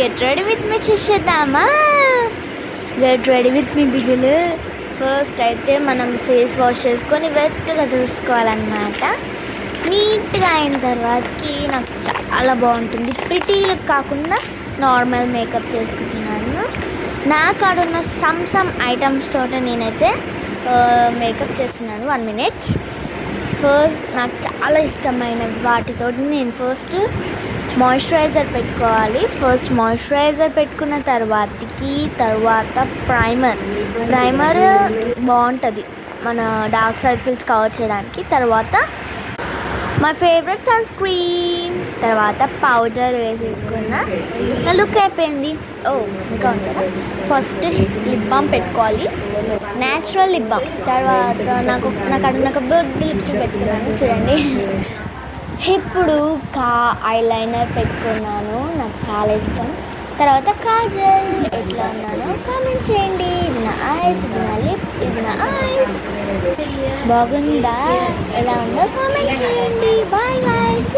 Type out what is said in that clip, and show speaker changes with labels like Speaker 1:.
Speaker 1: Get ready with me చేసేద్దామా? Get ready with me బిగులు. First అయితే మనం ఫేస్ వాష్ చేసుకొని వెట్గా తుడుచుకోవాలన్నమాట. నీట్గా అయిన తర్వాతకి నాకు చాలా బాగుంటుంది. ప్రిటీ లుక్ కాకుండా నార్మల్ మేకప్ చేసుకుంటున్నాను. నా కాడున్న సమ్ ఐటమ్స్ తోట నేనైతే మేకప్ చేస్తున్నాను. 1 minute. ఫస్ట్ నాకు చాలా ఇష్టమైన వాటితో నేను ఫస్ట్ మాయిశ్చరైజర్ పెట్టుకోవాలి. ఫస్ట్ మాయిశ్చరైజర్ పెట్టుకున్న తర్వాత ప్రైమర్ బాగుంటుంది మన డార్క్ సర్కిల్స్ కవర్ చేయడానికి. తర్వాత మా ఫేవరెట్ సన్ స్క్రీన్, తర్వాత పౌడర్ వేసేసుకున్న నా లుక్ అయిపోయింది. ఇంకా ఉందా? ఫస్ట్ లిప్ బామ్ పెట్టుకోవాలి, న్యాచురల్ లిప్ బామ్. తర్వాత నాకు బర్త్డే లిప్స్టిక్ పెట్టుకున్నాను చూడండి. ఇప్పుడు ఐలైనర్ పెట్టుకున్నాను, నాకు చాలా ఇష్టం. తర్వాత కాజల్. ఎట్లా ఉన్నానో కామెంట్ చేయండి. ఇది నా ఐస్, ఇది నా లిప్స్, ఇది నా ఐస్. బాగుందా? ఎలా ఉందో కామెంట్ చేయండి. Bye guys.